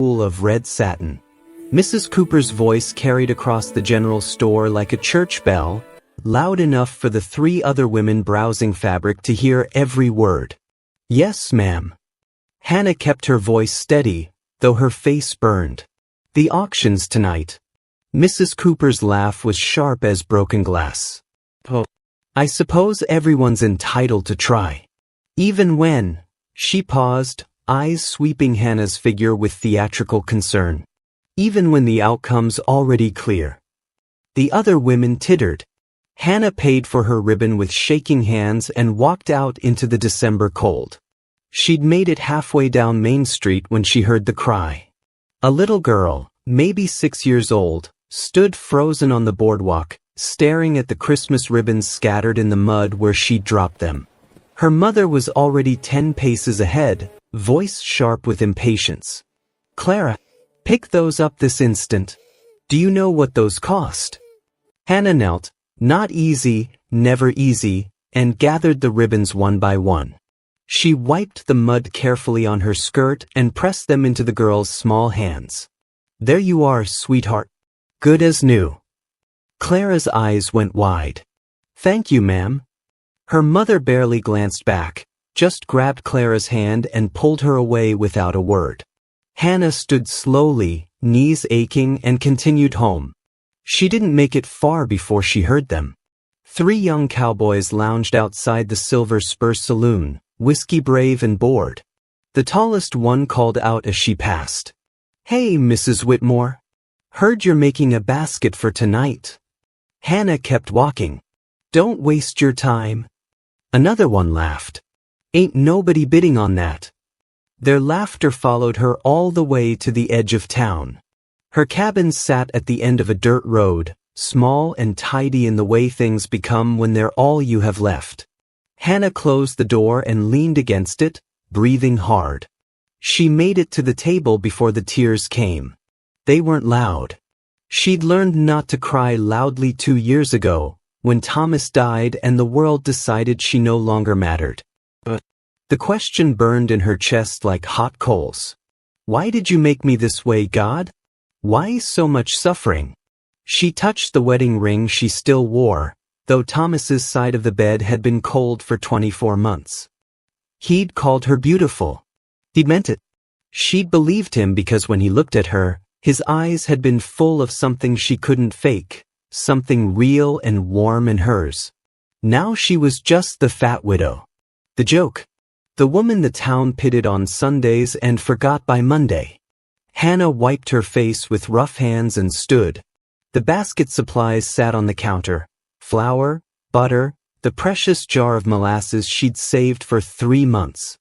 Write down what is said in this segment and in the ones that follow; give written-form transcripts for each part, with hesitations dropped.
spool of red satin. Mrs. Cooper's voice carried across the general store like a church bell, loud enough for the three other women browsing fabric to hear every word. "Yes, ma'am." Hannah kept her voice steady, though her face burned. "The auction's tonight." Mrs. Cooper's laugh was sharp as broken glass. "Oh, I suppose everyone's entitled to try. Even when..." She paused, eyes sweeping Hannah's figure with theatrical concern. "Even when the outcome's already clear." The other women tittered. Hannah paid for her ribbon with shaking hands and walked out into the December cold. She'd made it halfway down Main Street when she heard the cry. A little girl, maybe 6 years old, stood frozen on the boardwalk, staring at the Christmas ribbons scattered in the mud where she'd dropped them. Her mother was already 10 paces ahead, voice sharp with impatience. "Clara, pick those up this instant. Do you know what those cost?" Hannah knelt, not easy, never easy, and gathered the ribbons one by one. She wiped the mud carefully on her skirt and pressed them into the girl's small hands. "There you are, sweetheart. Good as new." Clara's eyes went wide. "Thank you, ma'am." Her mother barely glanced back, just grabbed Clara's hand and pulled her away without a word. Hannah stood slowly, knees aching, and continued home. She didn't make it far before she heard them. 3 young cowboys lounged outside the Silver Spur Saloon, whiskey brave and bored. The tallest one called out as she passed. "Hey, Mrs. Whitmore. Heard you're making a basket for tonight." Hannah kept walking. "Don't waste your time." Another one laughed. "Ain't nobody bidding on that." Their laughter followed her all the way to the edge of town. Her cabin sat at the end of a dirt road, small and tidy in the way things become when they're all you have left. Hannah closed the door and leaned against it, breathing hard. She made it to the table before the tears came. They weren't loud. She'd learned not to cry loudly 2 years ago, when Thomas died and the world decided she no longer mattered. But the question burned in her chest like hot coals. "Why did you make me this way, God? Why so much suffering?" She touched the wedding ring she still wore, though Thomas's side of the bed had been cold for 24 months. He'd called her beautiful. He meant it. She'd believed him because when he looked at her, his eyes had been full of something she couldn't fake, something real and warm in hers. Now she was just the fat widow. The joke. The woman the town pitted on Sundays and forgot by Monday. Hannah wiped her face with rough hands and stood. The basket supplies sat on the counter. Flour, butter, the precious jar of molasses she'd saved for 3 months.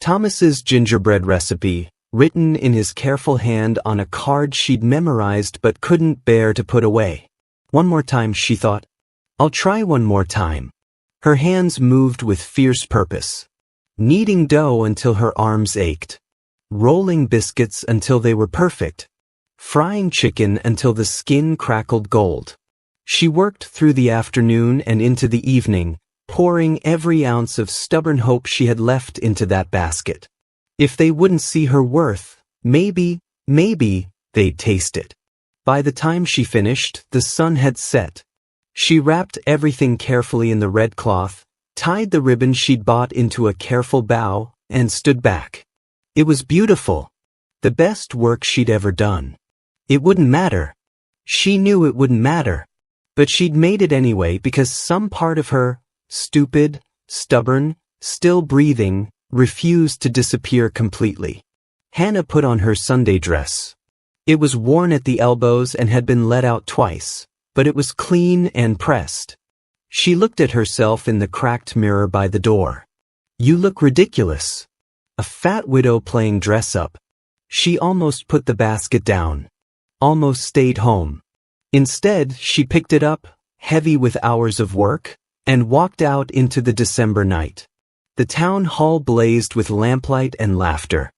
Thomas's gingerbread recipe, written in his careful hand on a card she'd memorized but couldn't bear to put away. One more time, she thought. I'll try one more time. Her hands moved with fierce purpose. Kneading dough until her arms ached. Rolling biscuits until they were perfect. Frying chicken until the skin crackled gold. She worked through the afternoon and into the evening, pouring every ounce of stubborn hope she had left into that basket. If they wouldn't see her worth, maybe they'd taste it. By the time she finished, the sun had set. She wrapped everything carefully in the red cloth, tied the ribbon she'd bought into a careful bow, and stood back. It was beautiful. The best work she'd ever done. It wouldn't matter. She knew it wouldn't matter. But she'd made it anyway because some part of her, stupid, stubborn, still breathing, refused to disappear completely. Hannah put on her Sunday dress. It was worn at the elbows and had been let out twice, but it was clean and pressed. She looked at herself in the cracked mirror by the door. You look ridiculous. A fat widow playing dress-up. She almost put the basket down. Almost stayed home. Instead, she picked it up, heavy with hours of work, and walked out into the December night. The town hall blazed with lamplight and laughter.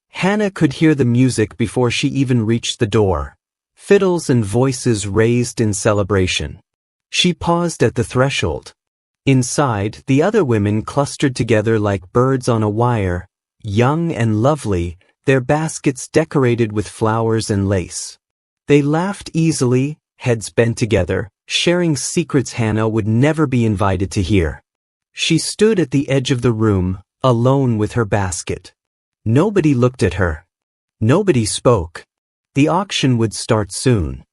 Hannah could hear the music before she even reached the door. Fiddles and voices raised in celebration. She paused at the threshold. Inside, the other women clustered together like birds on a wire, young and lovely, their baskets decorated with flowers and lace. They laughed easily, heads bent together, sharing secrets Hannah would never be invited to hear. She stood at the edge of the room, alone with her basket. Nobody looked at her. Nobody spoke. The auction would start soon.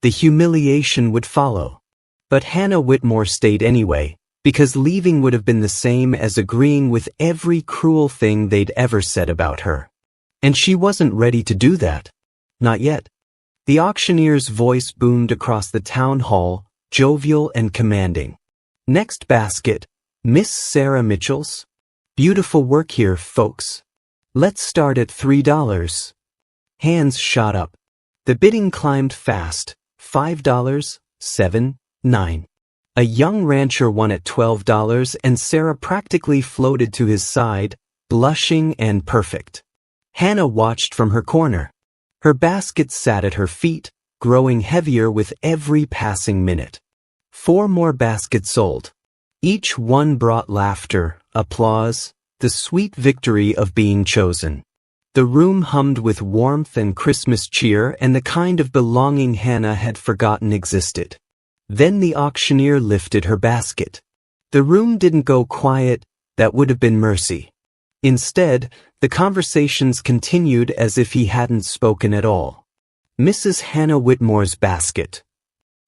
The humiliation would follow. But Hannah Whitmore stayed anyway, because leaving would have been the same as agreeing with every cruel thing they'd ever said about her. And she wasn't ready to do that. Not yet. The auctioneer's voice boomed across the town hall, jovial and commanding. Next basket, Miss Sarah Mitchell's. Beautiful work here, folks. Let's start at $3. Hands shot up. The bidding climbed fast. $5, $7, $9. A young rancher won at $12 and Sarah practically floated to his side, blushing and perfect. Hannah watched from her corner. Her basket sat at her feet, growing heavier with every passing minute. 4 more baskets sold. Each one brought laughter, applause, the sweet victory of being chosen. The room hummed with warmth and Christmas cheer and the kind of belonging Hannah had forgotten existed. Then the auctioneer lifted her basket. The room didn't go quiet, that would have been mercy. Instead, the conversations continued as if he hadn't spoken at all. Mrs. Hannah Whitmore's basket.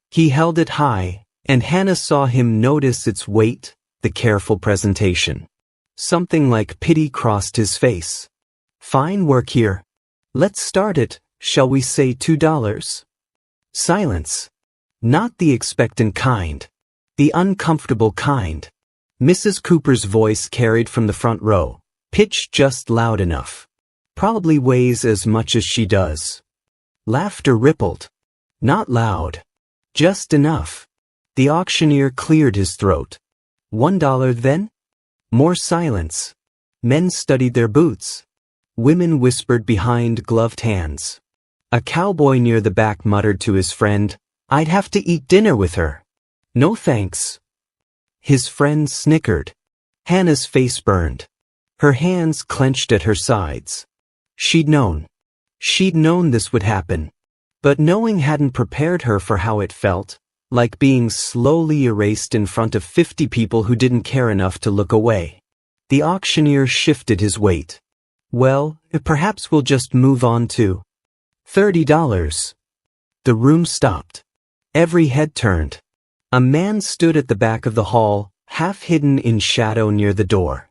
He held it high, and Hannah saw him notice its weight, the careful presentation. Something like pity crossed his face. Fine work here. Let's start it, shall we say $2? Silence. Not the expectant kind. The uncomfortable kind. Mrs. Cooper's voice carried from the front row, pitched just loud enough. Probably weighs as much as she does. Laughter rippled. Not loud. Just enough. The auctioneer cleared his throat. $1 then? More silence. Men studied their boots. Women whispered behind gloved hands. A cowboy near the back muttered to his friend, "I'd have to eat dinner with her." "No thanks." His friend snickered. Hannah's face burned. Her hands clenched at her sides. She'd known. She'd known this would happen. But knowing hadn't prepared her for how it felt, like being slowly erased in front of 50 people who didn't care enough to look away. The auctioneer shifted his weight. "Well, perhaps we'll just move on to $30. The room stopped. Every head turned. A man stood at the back of the hall, half hidden in shadow near the door.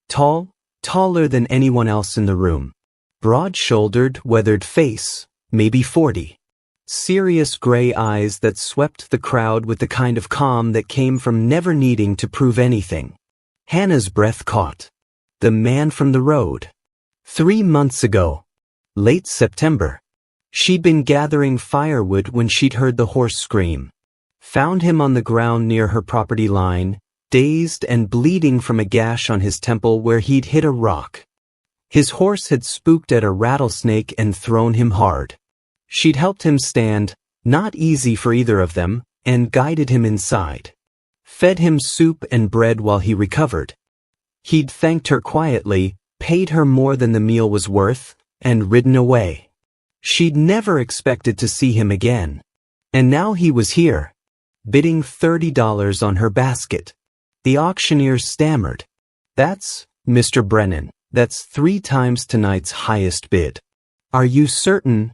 Tall, taller than anyone else in the room. Broad-shouldered, weathered face, maybe 40. Serious gray eyes that swept the crowd with the kind of calm that came from never needing to prove anything. Hannah's breath caught. The man from the road. 3 months ago. Late September. She'd been gathering firewood when she'd heard the horse scream. Found him on the ground near her property line, dazed and bleeding from a gash on his temple where he'd hit a rock. His horse had spooked at a rattlesnake and thrown him hard. She'd helped him stand, not easy for either of them, and guided him inside. Fed him soup and bread while he recovered. He'd thanked her quietly, paid her more than the meal was worth, and ridden away. She'd never expected to see him again. And now he was here, bidding $30 on her basket. The auctioneer stammered. "That's, Mr. Brennan, that's 3 times tonight's highest bid. Are you certain?"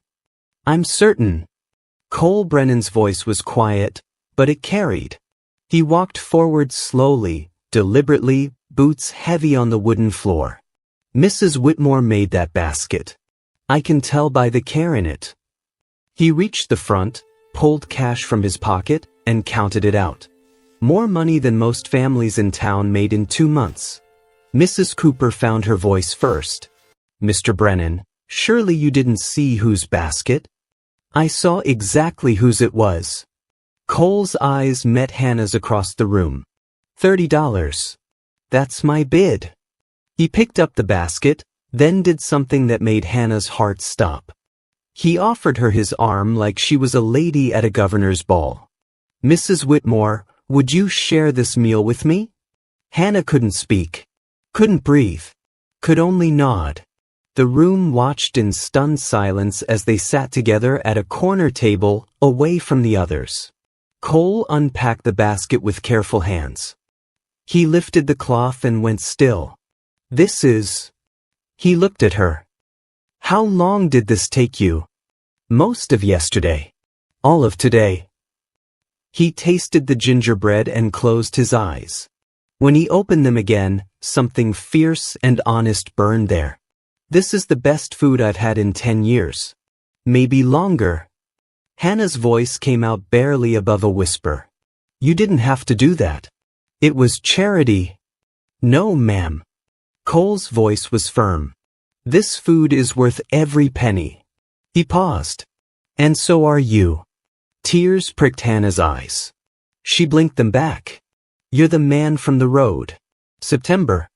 "I'm certain." Cole Brennan's voice was quiet, but it carried. He walked forward slowly, deliberately, boots heavy on the wooden floor. "Mrs. Whitmore made that basket. I can tell by the care in it." He reached the front, pulled cash from his pocket, and counted it out. More money than most families in town made in 2 months. Mrs. Cooper found her voice first. "Mr. Brennan, surely you didn't see whose basket?" "I saw exactly whose it was." Cole's eyes met Hannah's across the room. $30. That's my bid. He picked up the basket, then did something that made Hannah's heart stop. He offered her his arm like she was a lady at a governor's ball. "Mrs. Whitmore, would you share this meal with me?" Hannah couldn't speak, couldn't breathe, could only nod. The room watched in stunned silence as they sat together at a corner table, away from the others. Cole unpacked the basket with careful hands. He lifted the cloth and went still. This is... He looked at her. How long did this take you? Most of yesterday. All of today. He tasted the gingerbread and closed his eyes. When he opened them again, something fierce and honest burned there. This is the best food I've had in 10 years. Maybe longer. Hannah's voice came out barely above a whisper. You didn't have to do that. It was charity. No, ma'am. Cole's voice was firm. This food is worth every penny. He paused. And so are you. Tears pricked Hannah's eyes. She blinked them back. You're the man from the road. September.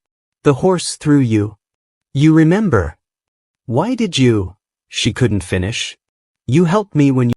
The horse threw you. You remember. Why did you? She couldn't finish. You helped me when you